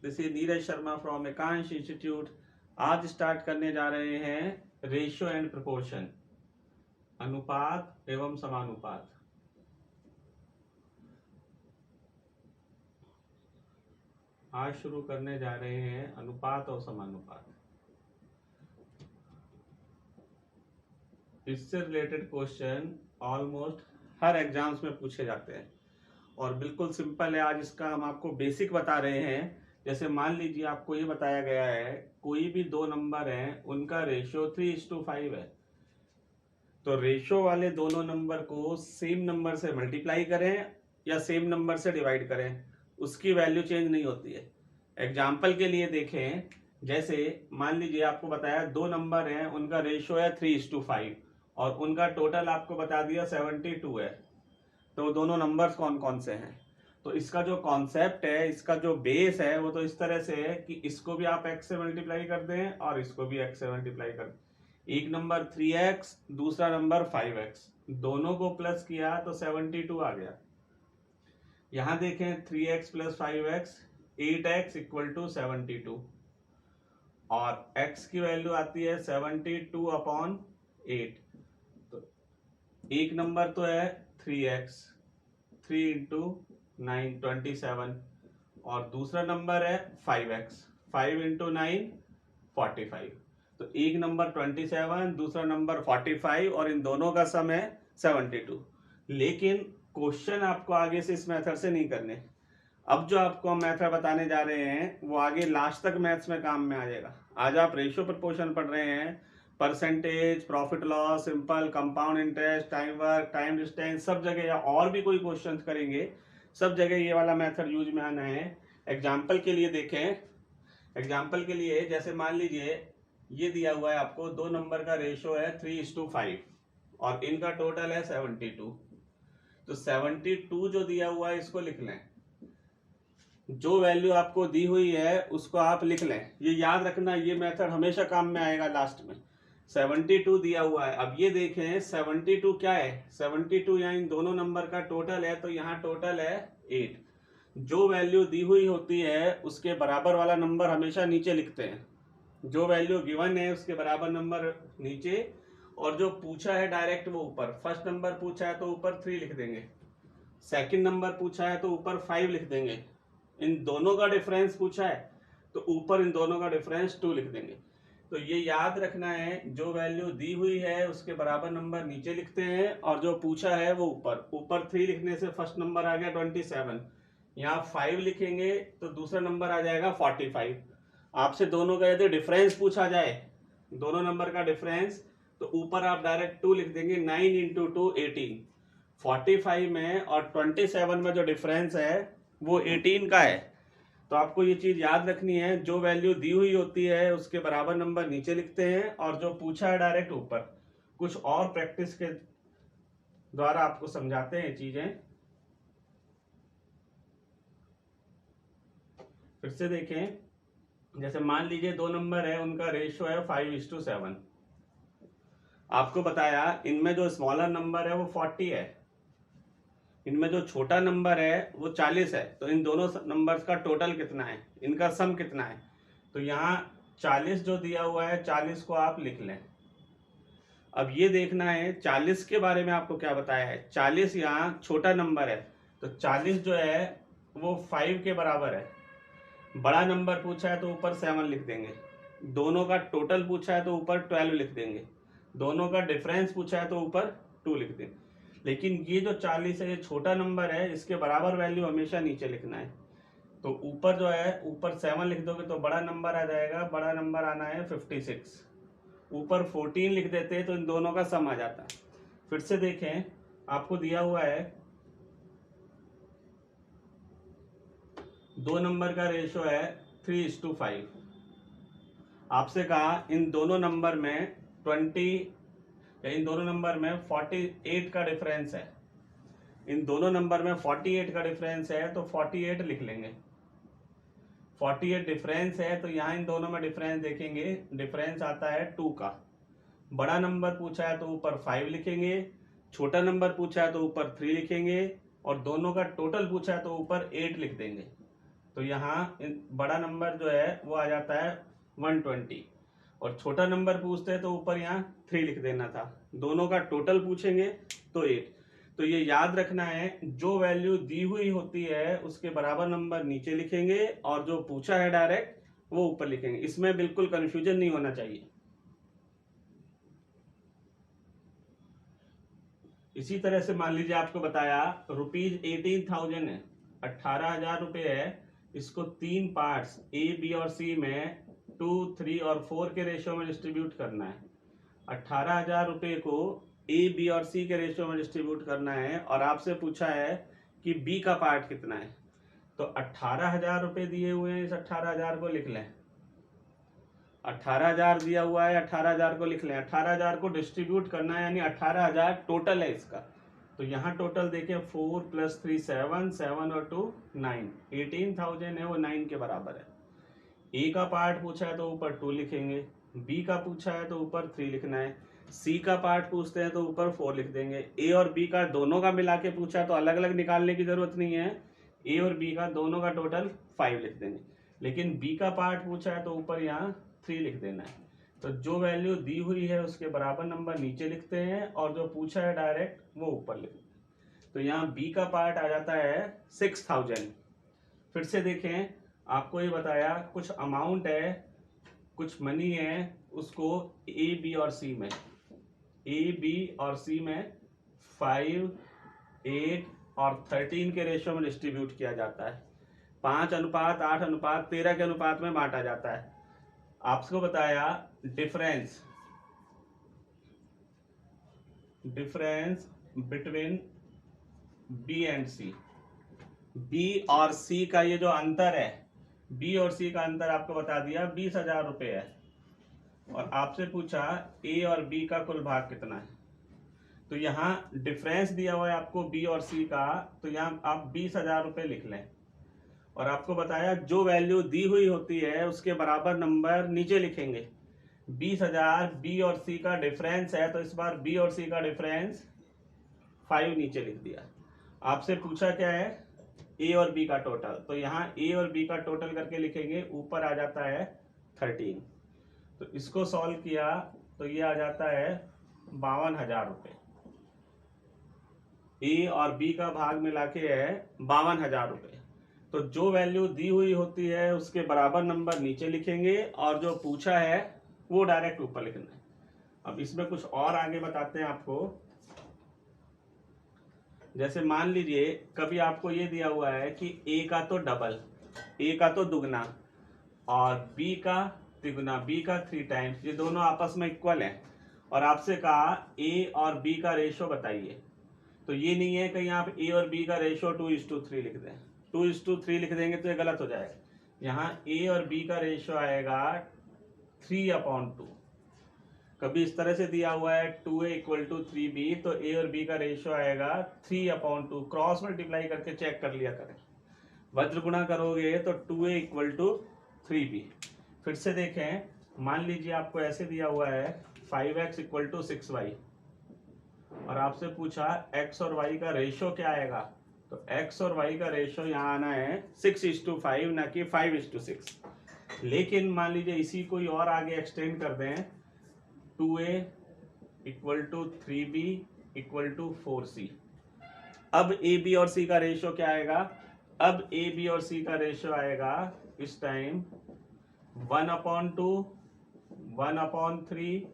This is Neeraj Sharma from Ekansh institute. आज start करने जा रहे हैं रेशियो एंड प्रोपोर्शन, अनुपात एवं समानुपात। आज शुरू करने जा रहे हैं अनुपात और समानुपात। इससे रिलेटेड क्वेश्चन ऑलमोस्ट हर एग्जाम्स में पूछे जाते हैं और बिल्कुल सिंपल है। आज इसका हम आपको बेसिक बता रहे हैं। जैसे मान लीजिए आपको ये बताया गया है कोई भी दो नंबर हैं, उनका रेशियो 3:5 है, तो रेशियो वाले दोनों नंबर को सेम नंबर से मल्टीप्लाई करें या सेम नंबर से डिवाइड करें, उसकी वैल्यू चेंज नहीं होती है। एग्जाम्पल के लिए देखें, जैसे मान लीजिए आपको बताया दो नंबर हैं, उनका रेशियो है 3:5 और उनका टोटल आपको बता दिया 72 है, तो दोनों नंबर्स कौन कौन से हैं। तो इसका जो कॉन्सेप्ट है, इसका जो बेस है, वो तो इस तरह से है कि इसको भी आप x से मल्टीप्लाई कर दें और इसको भी x से मल्टीप्लाई कर दें। एक नंबर 3x, दूसरा नंबर 5x, दोनों को प्लस किया तो 72 आ गया। यहां देखें 3x + 5x 8x = 72 और x की वैल्यू आती है 72/8। तो एक नंबर तो है 3x, 3 × 9 27 और दूसरा नंबर है 5x, 5 × 9 45। तो एक नंबर 27, दूसरा नंबर 45 और इन दोनों का सम है 72। लेकिन क्वेश्चन आपको आगे से इस मेथड से नहीं करने। अब जो आपको हम मेथड बताने जा रहे हैं वो आगे लास्ट तक मैथ्स में काम में आ जाएगा। आज आप रेशियो प्रोपोर्शन पढ़ रहे हैं, percentage, profit loss, simple, compound interest, time work, time distance, सब जगह या और भी कोई क्वेश्चन करेंगे, सब जगह ये वाला मेथड यूज में आना है। एग्जाम्पल के लिए देखें, एग्जाम्पल के लिए जैसे मान लीजिए ये दिया हुआ है आपको, दो नंबर का रेशियो है 3:5 और इनका टोटल है 72। तो 72 जो दिया हुआ है इसको लिख लें, जो वैल्यू आपको दी हुई है उसको आप लिख लें। ये याद रखना, ये मेथड हमेशा काम में आएगा लास्ट में। 72 दिया हुआ है, अब ये देखें 72 क्या है, 72 यहाँ इन दोनों नंबर का टोटल है, तो यहाँ टोटल है 8। जो वैल्यू दी हुई होती है उसके बराबर वाला नंबर हमेशा नीचे लिखते हैं। जो वैल्यू गिवन है उसके बराबर नंबर नीचे, और जो पूछा है डायरेक्ट वो ऊपर। फर्स्ट नंबर पूछा है तो ऊपर 3 लिख देंगे, सेकंड नंबर पूछा है तो ऊपर 5 लिख देंगे, इन दोनों का डिफरेंस पूछा है तो ऊपर इन दोनों का डिफरेंस 2 लिख देंगे। तो ये याद रखना है, जो वैल्यू दी हुई है उसके बराबर नंबर नीचे लिखते हैं और जो पूछा है वो ऊपर। ऊपर 3 लिखने से फर्स्ट नंबर आ गया 27, यहाँ 5 लिखेंगे तो दूसरा नंबर आ जाएगा 45। आपसे दोनों का यदि डिफरेंस पूछा जाए, दोनों नंबर का डिफरेंस, तो ऊपर आप डायरेक्ट 2 लिख देंगे। 9 × 2 18, 45 में और 27 में जो डिफरेंस है वो 18 का है। तो आपको ये चीज याद रखनी है, जो वैल्यू दी हुई होती है उसके बराबर नंबर नीचे लिखते हैं और जो पूछा है डायरेक्ट ऊपर। कुछ और प्रैक्टिस के द्वारा आपको समझाते हैं चीजें। फिर से देखें, जैसे मान लीजिए दो नंबर है, उनका रेशियो है 5:7। आपको बताया इनमें जो स्मॉलर नंबर है वो 40 है, इनमें जो छोटा नंबर है वो 40 है, तो इन दोनों नंबर्स का टोटल कितना है, इनका सम कितना है। तो यहाँ 40 जो दिया हुआ है, 40 को आप लिख लें। अब ये देखना है 40 के बारे में आपको क्या बताया है। 40 यहाँ छोटा नंबर है, तो 40 जो है वो 5 के बराबर है। बड़ा नंबर पूछा है तो ऊपर 7 लिख देंगे, दोनों का टोटल पूछा है तो ऊपर 12 लिख देंगे, दोनों का डिफरेंस पूछा है तो ऊपर 2 लिख देंगे। लेकिन ये जो 40 है ये छोटा नंबर है, इसके बराबर वैल्यू हमेशा नीचे लिखना है। तो ऊपर जो है, ऊपर 7 लिख दोगे तो बड़ा नंबर आ जाएगा, बड़ा नंबर आना है 56। ऊपर 14 लिख देते तो इन दोनों का सम आ जाता। फिर से देखें, आपको दिया हुआ है दो नंबर का रेशियो है 3:5। आपसे कहा इन दोनों नंबर में 20 या इन दोनों नंबर में 48 का डिफरेंस है। इन दोनों नंबर में 48 का डिफरेंस है तो 48 लिख लेंगे। 48 डिफरेंस है तो यहाँ इन दोनों में डिफरेंस देखेंगे, डिफरेंस आता है 2 का। बड़ा नंबर पूछा है तो ऊपर 5 लिखेंगे, छोटा नंबर पूछा है तो ऊपर 3 लिखेंगे और दोनों का टोटल पूछा है तो ऊपर 8 लिख देंगे। तो यहाँ बड़ा नंबर जो है वो आ जाता है 120, और छोटा नंबर पूछते हैं तो ऊपर यहाँ 3 लिख देना था। दोनों का टोटल पूछेंगे तो 8। तो ये याद रखना है, जो वैल्यू दी हुई होती है उसके बराबर नंबर नीचे लिखेंगे, और जो पूछा है डायरेक्ट वो ऊपर लिखेंगे। इसमें बिल्कुल कंफ्यूजन नहीं होना चाहिए। इसी तरह से मान लीजिए आपको बताया ₹18,000 है, 18,000 रुपये है। इसको 3 पार्ट्स ए बी और सी में 2, 3 और 4 के रेशियो में डिस्ट्रीब्यूट करना है। 18,000 रुपये को ए बी और सी के रेशियो में डिस्ट्रीब्यूट करना है, और आपसे पूछा है कि बी का पार्ट कितना है। तो 18,000 रुपये दिए हुए हैं, इस 18,000 को लिख लें। 18,000 दिया हुआ है, 18,000 को लिख लें। 18,000 को डिस्ट्रीब्यूट करना है, यानी 18,000 टोटल है इसका। तो यहाँ टोटल देखें, 4 + 3 7, 7 और 2 9, 18,000 है, वो 9 के बराबर है। ए का पार्ट पूछा है तो ऊपर 2 लिखेंगे, बी का पूछा है तो ऊपर 3 लिखना है, सी का पार्ट पूछते हैं तो ऊपर 4 लिख देंगे। ए और बी का दोनों का मिला के पूछा है तो अलग अलग निकालने की जरूरत नहीं है। ए और बी का दोनों का टोटल 5 लिख देंगे। लेकिन बी का पार्ट पूछा है तो ऊपर यहाँ 3 लिख देना है। तो जो वैल्यू दी हुई है उसके बराबर नंबर नीचे लिखते हैं, और जो पूछा है डायरेक्ट वो ऊपर लिखते हैं। तो यहाँ बी का पार्ट आ जाता है 6,000। फिर से देखें, आपको ये बताया कुछ अमाउंट है, कुछ मनी है, उसको ए बी और सी में 5, 8 और 13 के रेशियो में डिस्ट्रीब्यूट किया जाता है। 5:8:13 के अनुपात में बांटा जाता है। आपको बताया difference between B and C. B और सी का ये जो अंतर है, बी और सी का अंतर आपको बता दिया 20,000 रुपये है, और आपसे पूछा ए और बी का कुल भाग कितना है। तो यहाँ डिफरेंस दिया हुआ है आपको बी और सी का, तो यहाँ आप 20,000 रुपये लिख लें। और आपको बताया जो वैल्यू दी हुई होती है उसके बराबर नंबर नीचे लिखेंगे। 20,000 बी और सी का डिफरेंस है, तो इस बार बी और सी का डिफरेंस 5 नीचे लिख दिया। आपसे पूछा क्या है, ए और बी का टोटल, तो यहाँ ए और बी का टोटल करके लिखेंगे, ऊपर आ जाता है 13। तो इसको सॉल्व किया तो ये आ जाता है 52,000 रुपये। ए और बी का भाग मिला के है 52,000 रुपये। तो जो वैल्यू दी हुई होती है उसके बराबर नंबर नीचे लिखेंगे, और जो पूछा है वो डायरेक्ट ऊपर लिखना है। अब इसमें कुछ और आगे बताते हैं आपको। जैसे मान लीजिए कभी आपको ये दिया हुआ है कि ए का तो डबल, ए का तो दुगना, और बी का तिगुना, बी का 3 टाइम्स, ये दोनों आपस में इक्वल हैं, और आपसे कहा ए और बी का रेशो बताइए। तो ये नहीं है कहीं आप ए और बी का रेशो 2:3 लिख दें। 2:3 लिख देंगे तो ये गलत हो जाएगा। यहाँ ए और बी का रेशो आएगा 3/2। कभी इस तरह से दिया हुआ है 2a = 3b, तो ए और बी का रेशो आएगा 3/2। क्रॉस मल्टीप्लाई करके चेक कर लिया करें। वज्र गुणा करोगे तो 2a = 3b। फिर से देखें, मान लीजिए आपको ऐसे दिया हुआ है 5x = 6y, और आपसे पूछा x और y का रेशो क्या आएगा। तो x और y का रेशो यहाँ आना है 6:5, ना कि 5:6। लेकिन मान लीजिए इसी कोई और आगे एक्सटेंड कर दें, 2a = 3b = 4c। अब a b और c का रेशो क्या आएगा, अब a b और c का रेशो आएगा इस टाइम 1/2, 1/3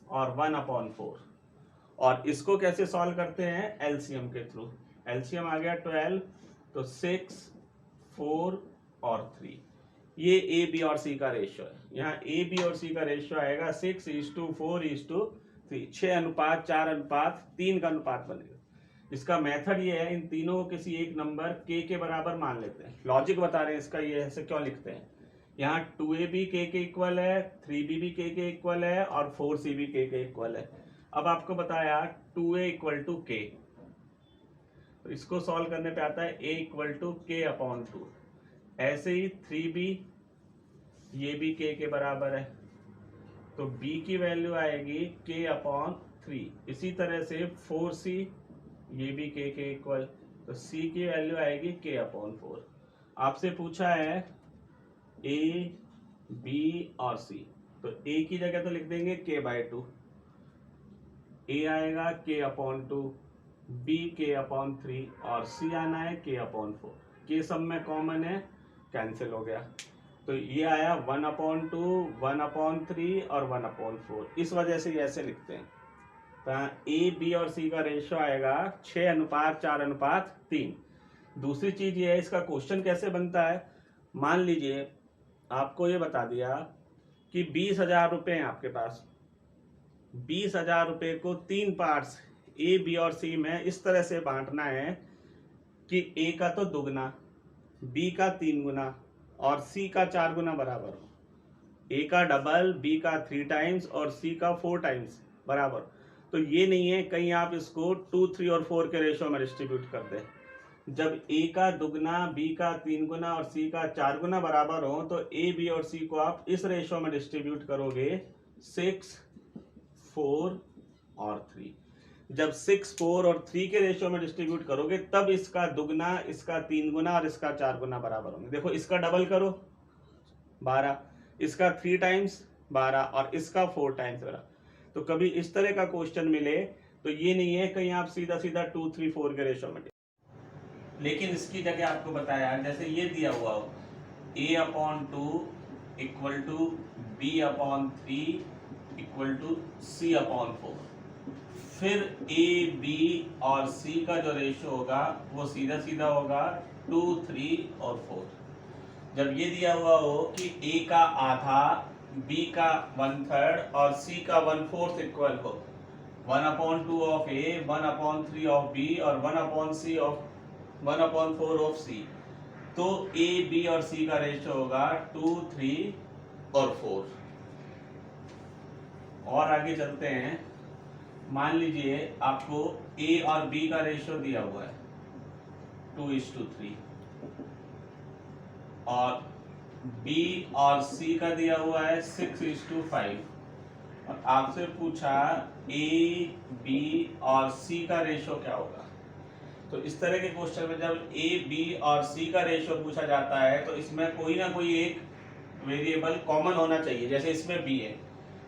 और 1/4। और इसको कैसे सॉल्व करते हैं, एलसीएम के थ्रू। एलसीएम आ गया 12, तो 6, 4 और 3। ये ए बी और सी का रेशियो है। यहाँ ए बी और सी का रेशियो आएगा 6:4:3, 6:4:3 का अनुपात बनेगा। इसका मेथड ये है, इन तीनों को किसी एक नंबर के बराबर मान लेते हैं। लॉजिक बता रहे हैं इसका, ये ऐसे क्यों लिखते हैं। यहाँ 2a भी के इक्वल है, 3b भी के इक्वल है, और 4c भी के इक्वल है। अब आपको बताया 2a = k, तो इसको सॉल्व करने पे आता है a = k/2। ऐसे ही 3b, ये भी k के बराबर है, तो b की वैल्यू आएगी k/3। इसी तरह से 4c, ये भी k के इक्वल, तो c की वैल्यू आएगी k/4। आपसे पूछा है ए बी और सी, तो ए की जगह तो लिख देंगे k/2, ए आएगा k/2, बी k/3 और सी आना है k/4। के सब में कॉमन है, कैंसिल हो गया, तो ये आया 1/2, 1/3 और 1/4। इस वजह से ये ऐसे लिखते हैं। तो ए बी और सी का रेशियो आएगा 6:4:3। दूसरी चीज ये है, इसका क्वेश्चन कैसे बनता है। मान लीजिए आपको ये बता दिया कि 20,000 रुपये हैं आपके पास, 20,000 रुपये को 3 पार्ट्स ए बी और सी में इस तरह से बांटना है कि ए का तो दुगना, बी का 3 गुना और सी का 4 गुना बराबर हो। ए का डबल, बी का 3 टाइम्स और सी का 4 टाइम्स बराबर। तो ये नहीं है कहीं आप इसको 2, 3 और 4 के रेशियो में डिस्ट्रीब्यूट कर दें। जब ए का दुगना, बी का 3 गुना और सी का 4 गुना बराबर हो, तो ए बी और सी को आप इस रेशियो में डिस्ट्रीब्यूट करोगे 6, 4 और 3। जब 6, 4 और 3 के रेशियो में डिस्ट्रीब्यूट करोगे तब इसका दुगना, इसका 3 गुना और इसका 4 गुना बराबर होंगे। देखो इसका डबल करो 12, इसका 3 टाइम्स 12 और इसका 4 टाइम्स 12। तो कभी इस तरह का क्वेश्चन मिले तो ये नहीं है कहीं आप सीधा सीधा 2, 3, 4 के रेशियो में, लेकिन इसकी जगह आपको बताया जैसे ये दिया हुआ हो a/2 equal to b/3 equal to c/4। फिर ए बी और सी का जो रेशियो होगा वो सीधा सीधा होगा 2, 3 और 4। जब ये दिया हुआ हो कि ए का आधा, बी का 1/3 और सी का 1/4 इक्वल हो 1/2 ऑफ ए, 1/3 ऑफ बी और 1/4 ऑफ सी, तो ए बी और सी का रेशियो होगा 2, 3 और 4। और आगे चलते हैं। मान लीजिए आपको ए और बी का रेशियो दिया हुआ है 2:3 और बी और सी का दिया हुआ है 6:5 और आपसे पूछा ए बी और सी का रेशियो क्या होगा। तो इस तरह के क्वेश्चन में जब ए बी और सी का रेशियो पूछा जाता है तो इसमें कोई ना कोई एक वेरिएबल कॉमन होना चाहिए। जैसे इसमें बी है,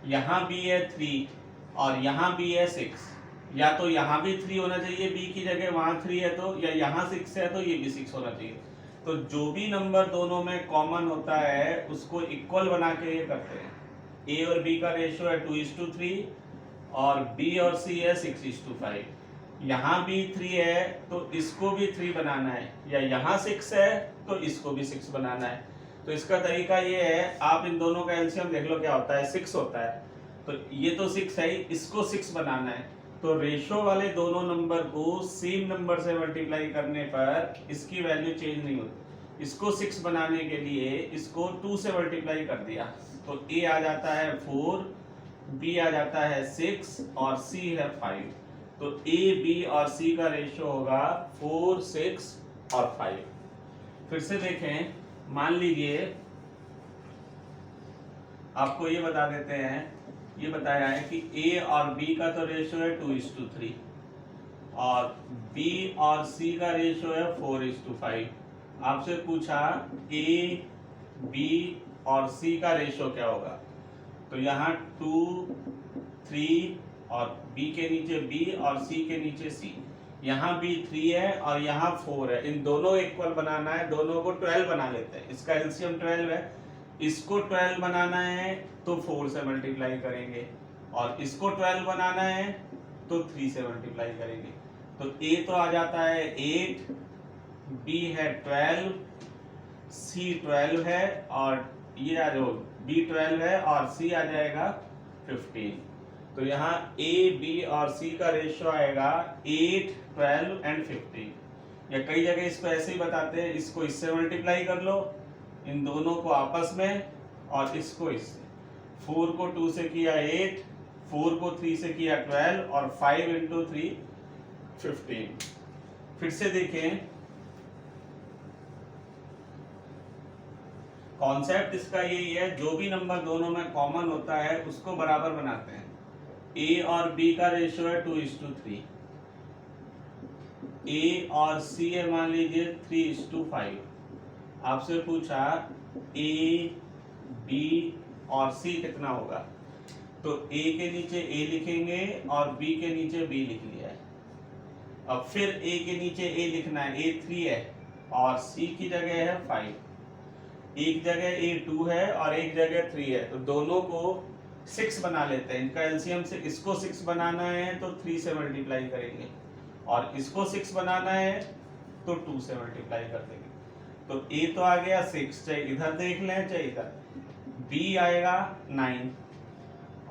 यहाँ बी है 3 और यहाँ बी है 6, या तो यहाँ भी 3 होना चाहिए बी की जगह, वहाँ 3 है तो, या यहाँ 6 है तो ये भी 6 होना चाहिए। तो जो भी नंबर दोनों में कॉमन होता है उसको इक्वल बना के ये करते हैं। ए और बी का रेशियो है 2:3 और बी और सी है 6:5। यहाँ भी 3 है तो इसको भी 3 बनाना है, या यहाँ 6 है तो इसको भी 6 बनाना है। तो इसका तरीका ये है, आप इन दोनों का एलसीएम देख लो क्या होता है, 6 होता है। तो ये तो 6 है, इसको 6 बनाना है। तो रेशो वाले दोनों नंबर को सेम नंबर से मल्टीप्लाई करने पर इसकी वैल्यू चेंज नहीं होती। इसको 6 बनाने के लिए इसको 2 से मल्टीप्लाई कर दिया तो ए आ जाता है 4, बी आ जाता है 6 और सी है 5। तो ए बी और सी का रेशियो होगा 4, 6 और 5। फिर से देखें, मान लीजिए आपको ये बता देते हैं, ये बताया है कि ए और बी का तो रेशियो है 2:3 और बी और सी का रेशियो है 4:5। आपसे पूछा ए बी और सी का रेशियो क्या होगा। तो यहाँ 2, 3 और बी के नीचे बी और सी के नीचे सी, यहाँ भी 3 है और यहाँ 4 है। इन दोनों इक्वल बनाना है, दोनों को 12 बना लेते हैं। इसका एलसीएम 12 है, इसको 12 बनाना है तो 4 से मल्टीप्लाई करेंगे और इसको 12 बनाना है तो 3 से मल्टीप्लाई करेंगे। तो ए तो आ जाता है 8, बी है 12, सी 12 है और ये आ जो बी 12 है और सी आ जाएगा 15। तो यहाँ ए बी और सी का रेशियो आएगा 8, 12 एंड 15। या कई जगह इसको ऐसे ही बताते हैं, इसको इससे मल्टीप्लाई कर लो, इन दोनों को आपस में, और इसको इससे। 4 को 2 से किया 8, 4 को 3 से किया 12 और 5 × 3 15। फिर से देखें, कॉन्सेप्ट इसका यही है, जो भी नंबर दोनों में कॉमन होता है उसको बराबर बनाते हैं। ए और बी का रेशियो है 2:3, ए और सी है मान लीजिए 3:5। आपसे पूछा ए बी और सी कितना होगा, तो ए के नीचे ए लिखेंगे और बी के नीचे बी लिख लिया है। अब फिर ए के नीचे ए लिखना है, ए 3 है और सी की जगह है 5, एक जगह ए 2 है और एक जगह 3 है, तो दोनों को 6 बना लेते हैं। इनका एलसीएम से इसको 6 बनाना है तो 3 से मल्टीप्लाई करेंगे और इसको 6 बनाना है तो 2 से मल्टीप्लाई कर देंगे। तो ए तो आ गया 6, चाहे इधर देख लें चाहे इधर। बी आएगा 9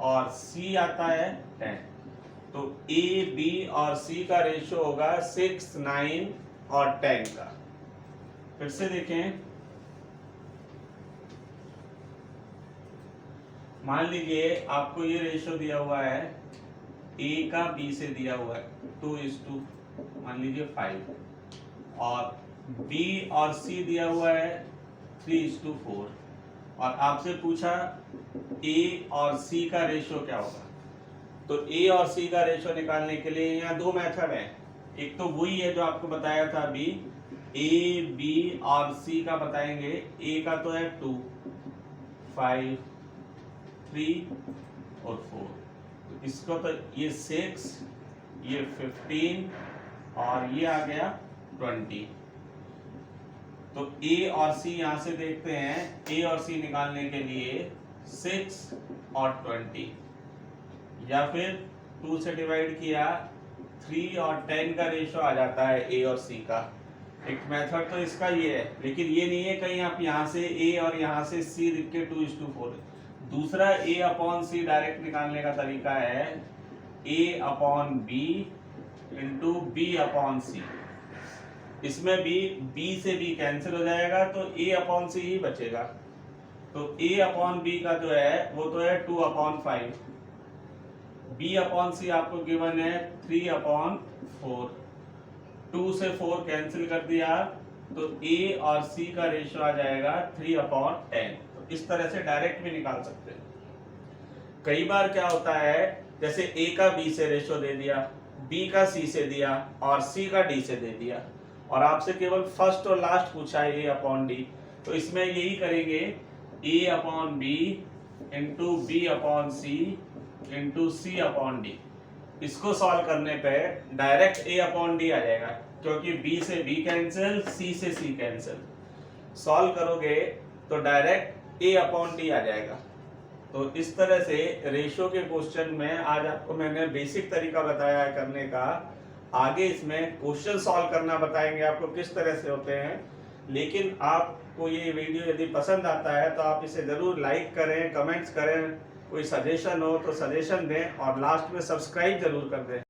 और सी आता है 10। तो ए बी और सी का रेशियो होगा 6, 9 और 10 का। फिर से देखें, मान लीजिए आपको ये रेशियो दिया हुआ है, ए का बी से दिया हुआ है 2:2, मान लीजिए 5, और बी और सी दिया हुआ है 3:4, और आपसे पूछा ए और सी का रेशियो क्या होगा। तो ए और सी का रेशियो निकालने के लिए यहाँ दो मेथड है। एक तो वही है जो आपको बताया था अभी, ए बी और सी का बताएंगे। ए का तो है 2, 5, 3 और 4, तो इसको तो ये 6, ये 15 और ये आ गया 20। तो ए और सी यहां से देखते हैं, ए और सी निकालने के लिए 6 और 20, या फिर 2 से डिवाइड किया 3 और 10 का रेशियो आ जाता है ए और सी का। एक मेथड तो इसका ये है, लेकिन ये नहीं है कहीं आप यहाँ से ए और यहाँ से सी लिख के 2:4। दूसरा ए अपॉन सी डायरेक्ट निकालने का तरीका है A upon B into B upon C. इसमें भी बी से बी कैंसिल हो जाएगा तो ए अपॉन सी ही बचेगा। तो ए अपॉन बी का जो है वो तो है 2/5, बी अपॉन सी आपको गिवन है 3/4, 2 से 4 कैंसिल कर दिया तो ए और सी का रेशियो आ जाएगा 3/10। तो इस तरह से डायरेक्ट भी निकाल सकते हैं। कई बार क्या होता है, जैसे ए का बी से रेशियो दे दिया, बी का सी से दिया और सी का डी से दे दिया, और आपसे केवल फर्स्ट और लास्ट पूछा है ए अपॉन डी, तो इसमें यही करेंगे A upon B into B upon C into C upon D. इसको सॉल्व करने पे डायरेक्ट ए अपॉन डी आ जाएगा, क्योंकि बी से बी कैंसिल, सी से सी कैंसिल। सॉल्व करोगे तो डायरेक्ट ए अपॉन डी आ जाएगा। तो इस तरह से रेशियो के क्वेश्चन में आज आपको मैंने बेसिक तरीका बताया है करने का। आगे इसमें क्वेश्चन सॉल्व करना बताएंगे आपको किस तरह से होते हैं। लेकिन आपको ये वीडियो यदि पसंद आता है तो आप इसे जरूर लाइक करें, कमेंट्स करें, कोई सजेशन हो तो सजेशन दें और लास्ट में सब्सक्राइब जरूर कर दें।